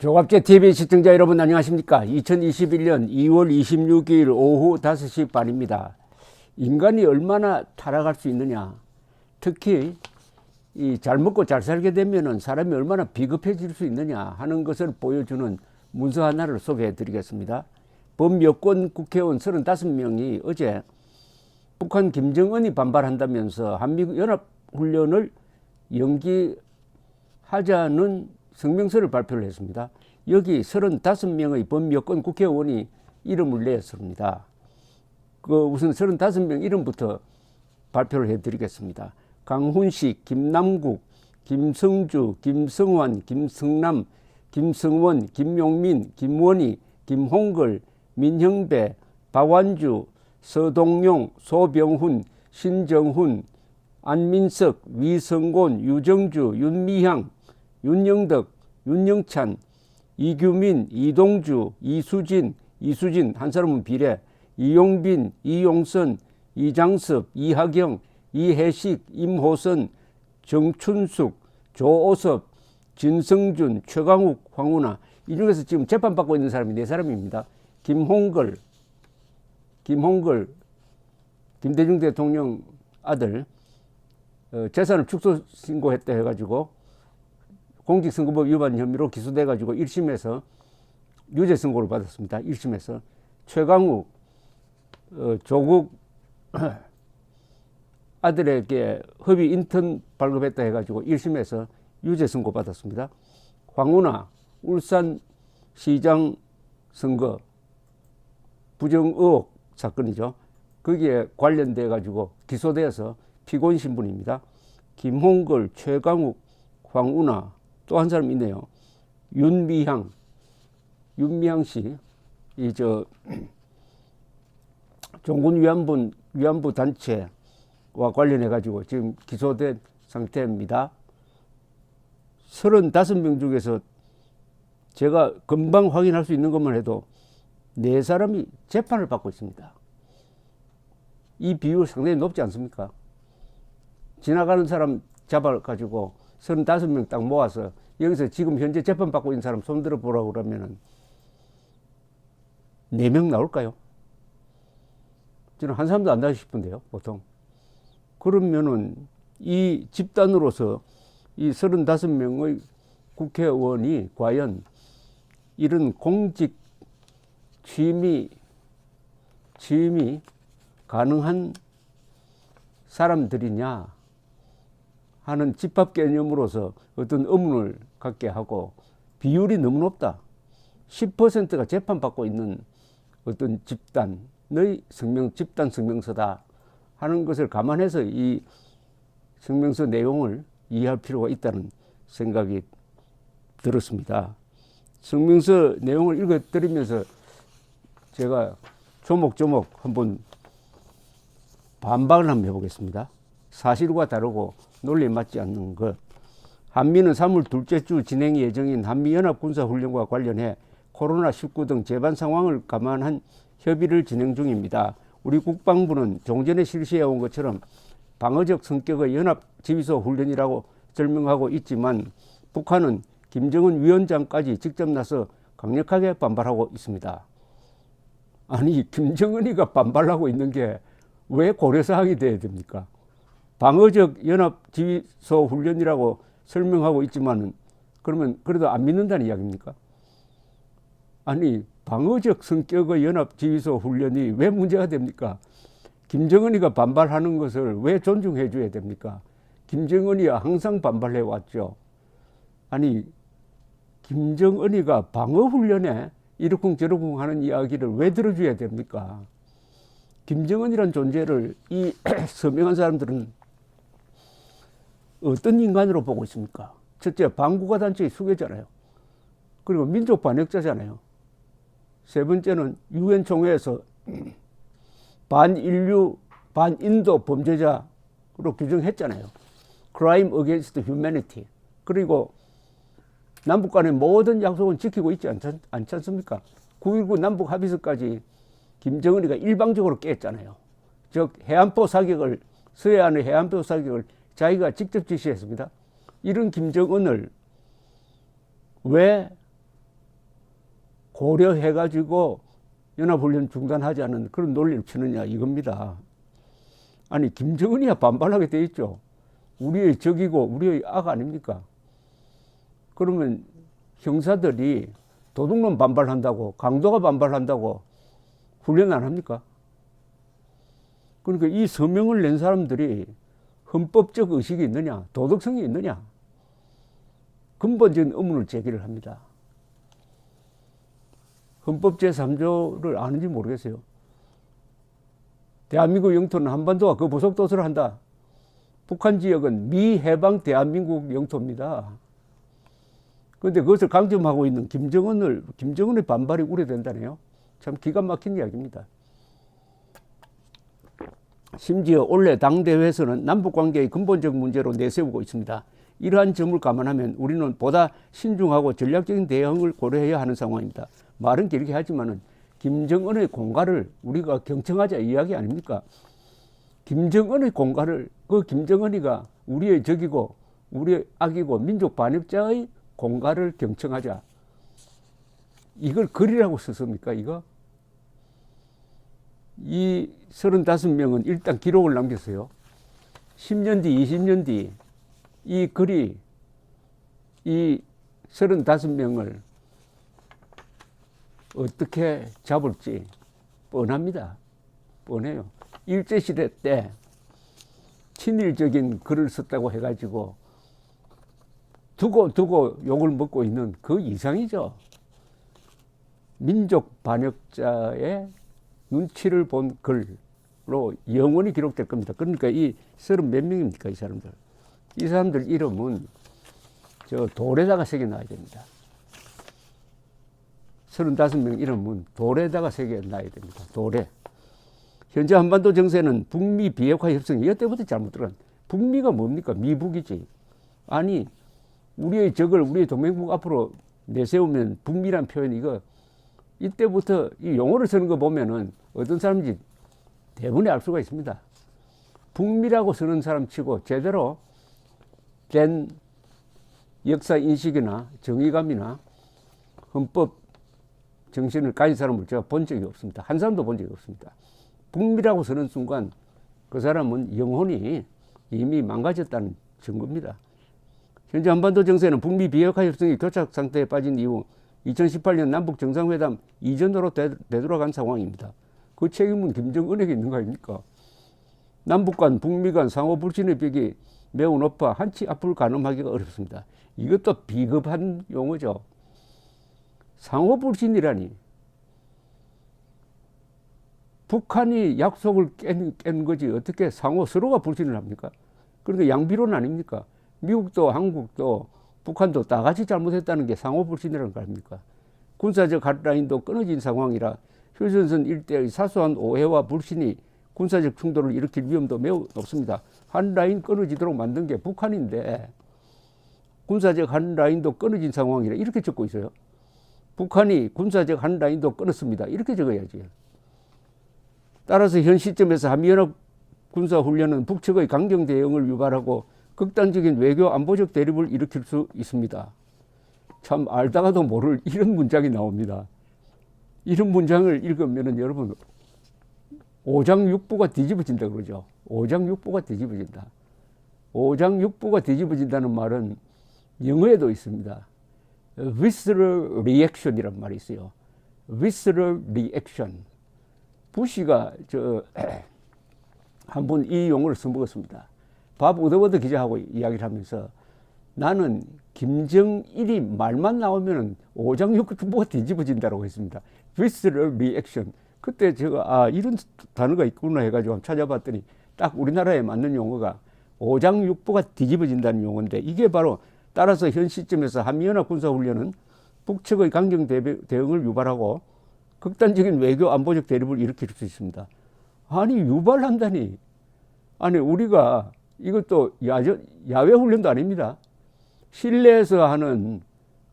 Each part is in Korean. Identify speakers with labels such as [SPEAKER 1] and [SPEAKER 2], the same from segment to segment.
[SPEAKER 1] 조갑제 TV 시청자 여러분 안녕하십니까? 2021년 2월 26일 오후 5시 반입니다. 인간이 얼마나 타락할 수 있느냐, 특히 잘 먹고 잘 살게 되면 사람이 얼마나 비겁해질 수 있느냐 하는 것을 보여주는 문서 하나를 소개해 드리겠습니다. 범여권 국회의원 35명이 어제 북한 김정은이 반발한다면서 한미연합훈련을 연기하자는 성명서를 발표를 했습니다. 여기 35명의 범여권 국회의원이 이름을 냈습니다. 우선 35명 이름부터 발표를 해드리겠습니다. 강훈식, 김남국, 김성주, 김성환, 김성남, 김성원, 김용민, 김원희, 김홍걸, 민형배, 박완주, 서동용, 소병훈, 신정훈, 안민석, 위성곤, 유정주, 윤미향, 윤영덕, 윤영찬, 이규민, 이동주, 이수진 한 사람은 비례, 이용빈, 이용선, 이장섭, 이하경, 이혜식, 임호선, 정춘숙, 조오섭, 진성준, 최강욱, 황운하. 이 중에서 지금 재판받고 있는 사람이 4사람입니다. 김홍걸, 김대중 대통령 아들, 재산을 축소 신고했다 해가지고 공직선거법 위반 혐의로 기소돼가지고 1심에서 유죄 선고를 받았습니다. 1심에서 최강욱, 조국 아들에게 허위 인턴 발급했다 해가지고 1심에서 유죄 선고 받았습니다. 황운하 울산시장 선거 부정 의혹 사건이죠. 거기에 관련돼 가지고 기소돼서 피고인 신분입니다. 김홍걸, 최강욱, 황운하, 또 한 사람 있네요. 윤미향 씨, 종군 위안부 단체와 관련해 가지고 지금 기소된 상태입니다. 35명 중에서 제가 금방 확인할 수 있는 것만 해도 4사람이 재판을 받고 있습니다. 이 비율 상당히 높지 않습니까? 지나가는 사람 잡아가지고 35명 딱 모아서 여기서 지금 현재 재판받고 있는 사람 손들어 보라고 그러면은 4명 나올까요? 저는 한 사람도 안 나오고 싶은데요, 보통. 그러면은 이 집단으로서 이 35명의 국회의원이 과연 이런 공직 취임이 가능한 사람들이냐 하는 집합 개념으로서 어떤 의문을 갖게 하고, 비율이 너무 높다. 10%가 재판받고 있는 어떤 집단의 집단 성명서다 하는 것을 감안해서 이 성명서 내용을 이해할 필요가 있다는 생각이 들었습니다. 성명서 내용을 읽어드리면서 제가 조목조목 한번 반박을 한번 해보겠습니다. 사실과 다르고 논리에 맞지 않는 것. 한미는 3월 둘째 주 진행 예정인 한미연합군사훈련과 관련해 코로나19 등 재반 상황을 감안한 협의를 진행 중입니다. 우리 국방부는 종전에 실시해온 것처럼 방어적 성격의 연합지휘소 훈련이라고 설명하고 있지만 북한은 김정은 위원장까지 직접 나서 강력하게 반발하고 있습니다. 아니, 김정은이가 반발하고 있는 게 왜 고려사항이 돼야 됩니까? 방어적 연합지휘소 훈련이라고 설명하고 있지만은 그러면 그래도 안 믿는다는 이야기입니까? 아니, 방어적 성격의 연합지휘소 훈련이 왜 문제가 됩니까? 김정은이가 반발하는 것을 왜 존중해 줘야 됩니까? 김정은이가 항상 반발해 왔죠. 아니, 김정은이가 방어훈련에 이러쿵저러쿵 하는 이야기를 왜 들어줘야 됩니까? 김정은이란 존재를 이 서명한 사람들은 어떤 인간으로 보고 있습니까? 첫째, 반국가 단체의 수괴잖아요. 그리고 민족 반역자잖아요. 세 번째는 유엔 총회에서 반인류, 반인도 범죄자로 규정했잖아요. Crime against humanity. 그리고 남북 간의 모든 약속은 지키고 있지 않지 않습니까? 9.19 남북 합의서까지 김정은이가 일방적으로 깼잖아요. 즉 해안포 사격을, 서해안의 해안포 사격을 자기가 직접 지시했습니다. 이런 김정은을 왜 고려해가지고 연합훈련 중단하지 않은 그런 논리를 펴느냐 이겁니다. 아니 김정은이야 반발하게 돼 있죠. 우리의 적이고 우리의 악 아닙니까? 그러면 형사들이 도둑놈 반발한다고 강도가 반발한다고 훈련 안 합니까? 그러니까 이 서명을 낸 사람들이 헌법적 의식이 있느냐 도덕성이 있느냐 근본적인 의문을 제기를 합니다. 헌법 제3조를 아는지 모르겠어요. 대한민국 영토는 한반도와 그 부속 도서를 한다. 북한 지역은 미해방 대한민국 영토입니다. 그런데 그것을 강점하고 있는 김정은의 반발이 우려된다네요. 참 기가 막힌 이야기입니다. 심지어 올해 당대회에서는 남북관계의 근본적 문제로 내세우고 있습니다. 이러한 점을 감안하면 우리는 보다 신중하고 전략적인 대응을 고려해야 하는 상황입니다. 말은 길게 하지만은 김정은의 공갈을 우리가 경청하자 이야기 아닙니까? 김정은의 공갈을 그 김정은이가 우리의 적이고 우리의 악이고 민족 반역자의 공갈을 경청하자. 이걸 글이라고 썼습니까 이거? 이 35명은 일단 기록을 남겼어요. 10년 뒤 20년 뒤 이 글이 이 35명을 어떻게 잡을지 뻔합니다. 뻔해요. 일제시대 때 친일적인 글을 썼다고 해가지고 두고 욕을 먹고 있는 그 이상이죠. 민족 반역자의 눈치를 본 글로 영원히 기록될 겁니다. 그러니까 이 30 몇 명입니까 이 사람들. 이 사람들 이름은 저 돌에다가 새겨놔야 됩니다. 35명 이름은 돌에다가 새겨놔야 됩니다. 돌에. 현재 한반도 정세는 북미 비핵화 협정이 이때부터 잘못 들어간. 북미가 뭡니까? 미북이지. 아니 우리의 적을 우리의 동맹국 앞으로 내세우면 북미란 표현 이거 이때부터 이 용어를 쓰는 거 보면은 어떤 사람인지 대부분이 알 수가 있습니다. 북미라고 쓰는 사람 치고 제대로 된 역사 인식이나 정의감이나 헌법 정신을 가진 사람을 제가 본 적이 없습니다. 한 사람도 본 적이 없습니다. 북미라고 쓰는 순간 그 사람은 영혼이 이미 망가졌다는 증거입니다. 현재 한반도 정세는 북미 비핵화 협정이 교착 상태에 빠진 이후 2018년 남북 정상회담 이전으로 되돌아간 상황입니다. 그 책임은 김정은에게 있는 거 아닙니까? 남북 간, 북미 간 상호 불신의 벽이 매우 높아 한치 앞을 가늠하기가 어렵습니다. 이것도 비겁한 용어죠. 상호 불신이라니. 북한이 약속을 깬 거지 어떻게 상호 서로가 불신을 합니까? 그러니까 양비론 아닙니까? 미국도 한국도 북한도 다 같이 잘못했다는 게 상호 불신이라는 거 아닙니까? 군사적 핫라인도 끊어진 상황이라 휴전선 일대의 사소한 오해와 불신이 군사적 충돌을 일으킬 위험도 매우 높습니다. 한 라인 끊어지도록 만든 게 북한인데 군사적 한 라인도 끊어진 상황이라 이렇게 적고 있어요. 북한이 군사적 한 라인도 끊었습니다. 이렇게 적어야지. 따라서 현 시점에서 한미연합 군사훈련은 북측의 강경 대응을 유발하고 극단적인 외교 안보적 대립을 일으킬 수 있습니다. 참 알다가도 모를 이런 문장이 나옵니다. 이런 문장을 읽으면 여러분 오장육부가 뒤집어진다 그러죠. 오장육부가 뒤집어진다. 오장육부가 뒤집어진다는 말은 영어에도 있습니다. visceral reaction이란 말이 있어요. visceral reaction. 부시가 한 번 이 용어를 써먹었습니다. 밥 얻어버드 기자하고 이야기를 하면서 나는 김정일이 말만 나오면 오장육부가 뒤집어진다고 했습니다. visceral reaction. 그때 제가 이런 단어가 있구나 해가지고 한번 찾아봤더니 딱 우리나라에 맞는 용어가 오장육부가 뒤집어진다는 용어인데 이게 바로 따라서 현 시점에서 한미연합 군사훈련은 북측의 강경 대응을 유발하고 극단적인 외교 안보적 대립을 일으킬 수 있습니다. 아니 유발한다니. 아니 우리가 이것도 야외 훈련도 아닙니다. 실내에서 하는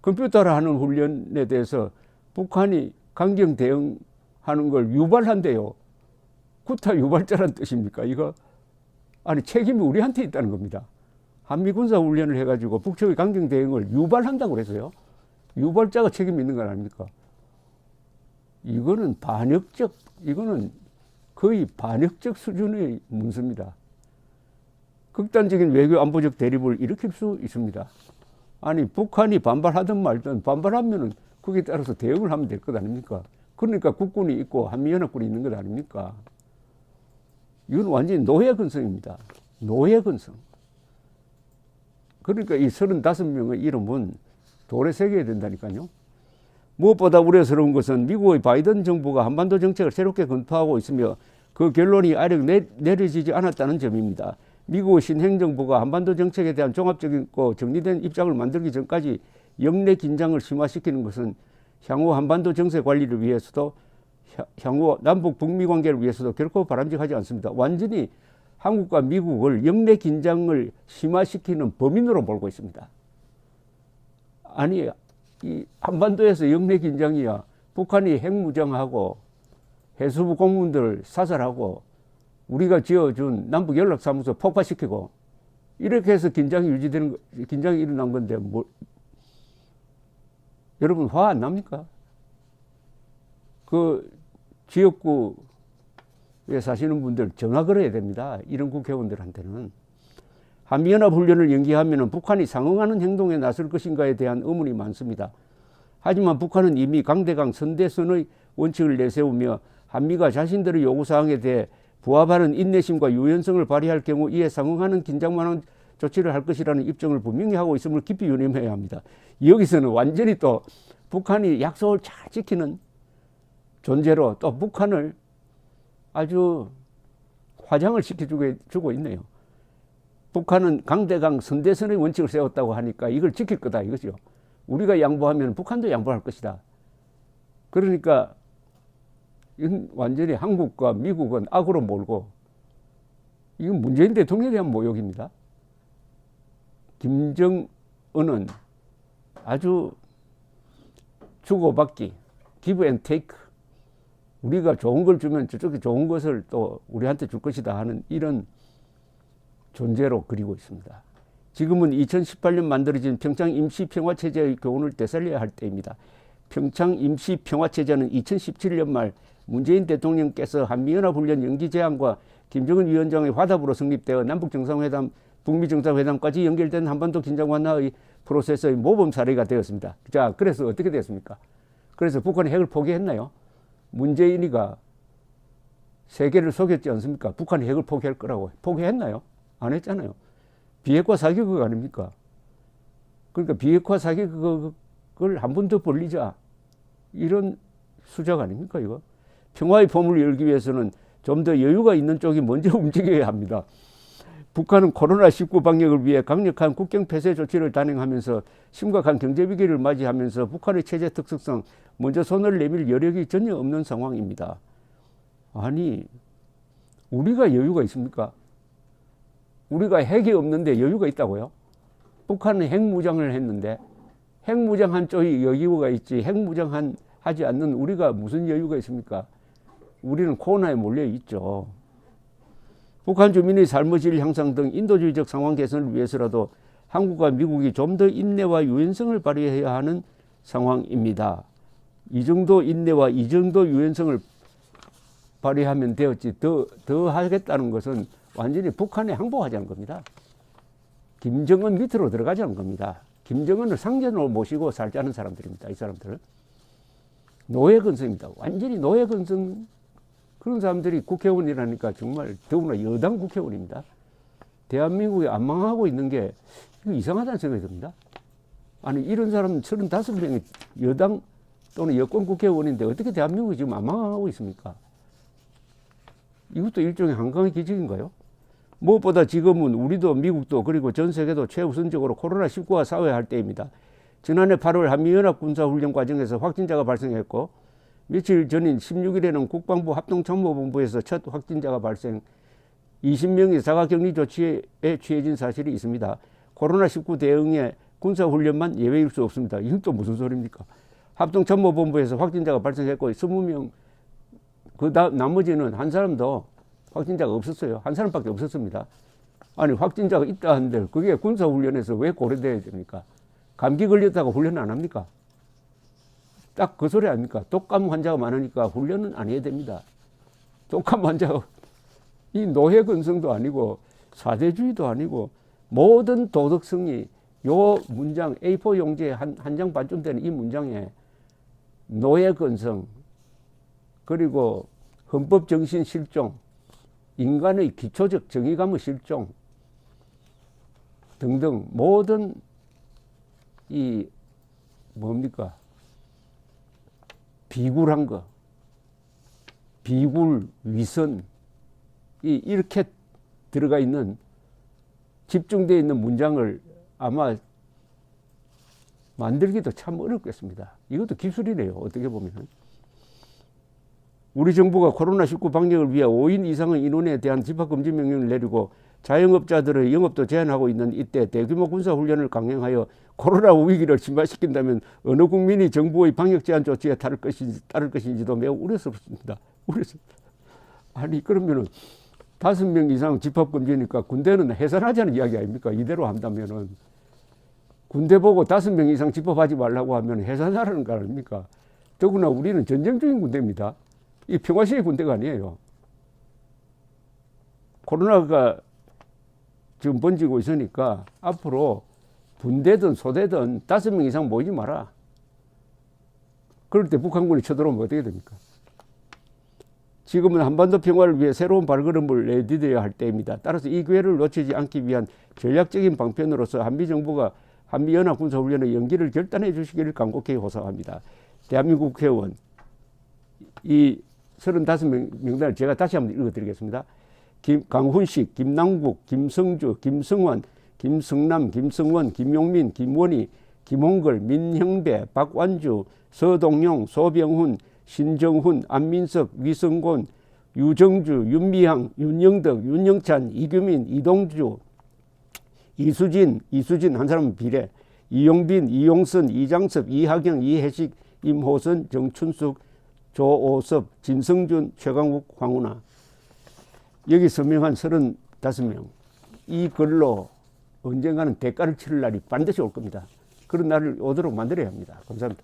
[SPEAKER 1] 컴퓨터로 하는 훈련에 대해서 북한이 강경 대응하는 걸 유발한대요. 구타 유발자란 뜻입니까? 이거 아니 책임이 우리한테 있다는 겁니다. 한미 군사 훈련을 해가지고 북측의 강경 대응을 유발한다고 그랬어요. 유발자가 책임이 있는 건 아닙니까? 이거는 반역적, 이거는 거의 반역적 수준의 문서입니다. 극단적인 외교 안보적 대립을 일으킬 수 있습니다. 아니, 북한이 반발하든 말든 반발하면은 거기에 따라서 대응을 하면 될 것 아닙니까? 그러니까 국군이 있고 한미연합군이 있는 것 아닙니까? 이건 완전히 노예근성입니다. 노예근성. 그러니까 이 35명의 이름은 돌에 새겨야 된다니까요. 무엇보다 우려스러운 것은 미국의 바이든 정부가 한반도 정책을 새롭게 검토하고 있으며 그 결론이 아직 내려지지 않았다는 점입니다. 미국의 신행정부가 한반도 정책에 대한 종합적이고 정리된 입장을 만들기 전까지 영내 긴장을 심화시키는 것은 향후 한반도 정세 관리를 위해서도 향후 남북 북미 관계를 위해서도 결코 바람직하지 않습니다. 완전히 한국과 미국을 영내 긴장을 심화시키는 범인으로 몰고 있습니다. 아니, 이 한반도에서 영내 긴장이야 북한이 핵무장하고 해수부 공무원들 사살하고 우리가 지어준 남북 연락사무소 폭파시키고 이렇게 해서 긴장이 일어난 건데 여러분 화 안 납니까? 그 지역구에 사시는 분들 전화 걸어야 됩니다. 이런 국회의원들한테는. 한미연합훈련을 연기하면 북한이 상응하는 행동에 나설 것인가에 대한 의문이 많습니다. 하지만 북한은 이미 강대강 선대선의 원칙을 내세우며 한미가 자신들의 요구사항에 대해 부합하는 인내심과 유연성을 발휘할 경우 이에 상응하는 긴장만한 조치를 할 것이라는 입장을 분명히 하고 있음을 깊이 유념해야 합니다. 여기서는 완전히 또 북한이 약속을 잘 지키는 존재로 또 북한을 아주 화장을 시켜주고 있네요. 북한은 강대강 선대선의 원칙을 세웠다고 하니까 이걸 지킬 거다 이거죠. 우리가 양보하면 북한도 양보할 것이다. 그러니까 이건 완전히 한국과 미국은 악으로 몰고 이건 문재인 대통령에 대한 모욕입니다. 김정은은 아주 주고받기, give and take. 우리가 좋은 걸 주면 저쪽에 좋은 것을 또 우리한테 줄 것이다 하는 이런 존재로 그리고 있습니다. 지금은 2018년 만들어진 평창 임시평화체제의 교훈을 되살려야 할 때입니다. 평창 임시평화체제는 2017년 말 문재인 대통령께서 한미연합훈련 연기 제안과 김정은 위원장의 화답으로 성립되어 남북정상회담, 북미정상회담까지 연결된 한반도 긴장 완화의 프로세스의 모범 사례가 되었습니다. 자, 그래서 어떻게 됐습니까? 그래서 북한이 핵을 포기했나요? 문재인이가 세계를 속였지 않습니까? 북한이 핵을 포기할 거라고. 포기했나요? 안 했잖아요. 비핵화 사격극 아닙니까? 그러니까 비핵화 사격극을 한 번 더 벌리자. 이런 수작 아닙니까, 이거? 평화의 포문을 열기 위해서는 좀 더 여유가 있는 쪽이 먼저 움직여야 합니다. 북한은 코로나19 방역을 위해 강력한 국경 폐쇄 조치를 단행하면서 심각한 경제 위기를 맞이하면서 북한의 체제 특성상 먼저 손을 내밀 여력이 전혀 없는 상황입니다. 아니, 우리가 여유가 있습니까? 우리가 핵이 없는데 여유가 있다고요? 북한은 핵무장을 했는데 핵무장한 쪽이 여유가 있지 핵무장하지 않는 우리가 무슨 여유가 있습니까? 우리는 코로나에 몰려 있죠. 북한 주민의 삶의 질 향상 등 인도주의적 상황 개선을 위해서라도 한국과 미국이 좀 더 인내와 유연성을 발휘해야 하는 상황입니다. 이 정도 인내와 이 정도 유연성을 발휘하면 되었지 더 하겠다는 것은 완전히 북한에 항복하자는 겁니다. 김정은 밑으로 들어가자는 겁니다. 김정은을 상전으로 모시고 살자는 사람들입니다. 이 사람들은. 노예근성입니다. 완전히 노예근성. 그런 사람들이 국회의원이라니까 정말 더구나 여당 국회의원입니다. 대한민국이 안 망하고 있는 게 이상하다는 생각이 듭니다. 아니, 이런 사람 35명이 여당 또는 여권 국회의원인데 어떻게 대한민국이 지금 안 망하고 있습니까? 이것도 일종의 한강의 기적인가요? 무엇보다 지금은 우리도 미국도 그리고 전 세계도 최우선적으로 코로나19와 싸워야 할 때입니다. 지난해 8월 한미연합 군사훈련 과정에서 확진자가 발생했고 며칠 전인 16일에는 국방부 합동참모본부에서 첫 확진자가 발생, 20명이 자가격리 조치에 취해진 사실이 있습니다. 코로나19 대응에 군사훈련만 예외일 수 없습니다. 이건 또 무슨 소리입니까? 합동참모본부에서 확진자가 발생했고 20명, 나머지는 한 사람도 확진자가 없었어요. 한 사람밖에 없었습니다. 아니, 확진자가 있다 한들 그게 군사훈련에서 왜 고려돼야 됩니까? 감기 걸렸다고 훈련 안 합니까? 딱 그 소리 아닙니까? 독감 환자가 많으니까 훈련은 안 해야 됩니다. 독감 환자가 이 노예 근성도 아니고 사대주의도 아니고 모든 도덕성이 요 문장 A4 용지에 한 장 반쯤 되는 이 문장에 노예 근성 그리고 헌법 정신 실종 인간의 기초적 정의감의 실종 등등 모든 이 뭡니까? 비굴한 거, 비굴, 위선 이렇게 들어가 있는 집중되어 있는 문장을 아마 만들기도 참 어렵겠습니다. 이것도 기술이네요. 어떻게 보면. 우리 정부가 코로나19 방역을 위해 5인 이상의 인원에 대한 집합금지 명령을 내리고 자영업자들의 영업도 제한하고 있는 이때 대규모 군사훈련을 강행하여 코로나 위기를 심화시킨다면 어느 국민이 정부의 방역 제한 조치에 따를 것인지도 매우 우려스럽습니다. 아니 그러면은 5명 이상 집합금지니까 군대는 해산하자는 이야기 아닙니까? 이대로 한다면은 군대 보고 5명 이상 집합하지 말라고 하면 해산하라는 거 아닙니까? 더구나 우리는 전쟁 중인 군대입니다. 이 평화시의 군대가 아니에요. 코로나가 지금 번지고 있으니까 앞으로 분대든 소대든 5명 이상 모이지 마라. 그럴 때 북한군이 쳐들어오면 어떻게 됩니까? 지금은 한반도 평화를 위해 새로운 발걸음을 내디뎌야 할 때입니다. 따라서 이 기회를 놓치지 않기 위한 전략적인 방편으로서 한미정부가 한미연합군사훈련의 연기를 결단해 주시기를 간곡히 호소합니다. 대한민국 국회의원 이 35명 명단을 제가 다시 한번 읽어드리겠습니다. 강훈식, 김남국, 김성주, 김성원, 김성남, 김성원, 김용민, 김원희, 김홍걸, 민형배, 박완주, 서동용, 소병훈, 신정훈, 안민석, 위성곤, 유정주, 윤미향, 윤영덕, 윤영찬, 이규민, 이동주, 이수진 한 사람은 비례, 이용빈, 이용선, 이장섭, 이하경, 이혜식, 임호선, 정춘숙, 조오섭, 진성준, 최강욱, 황운하. 여기 서명한 35명. 이 글로 언젠가는 대가를 치를 날이 반드시 올 겁니다. 그런 날을 오도록 만들어야 합니다. 감사합니다.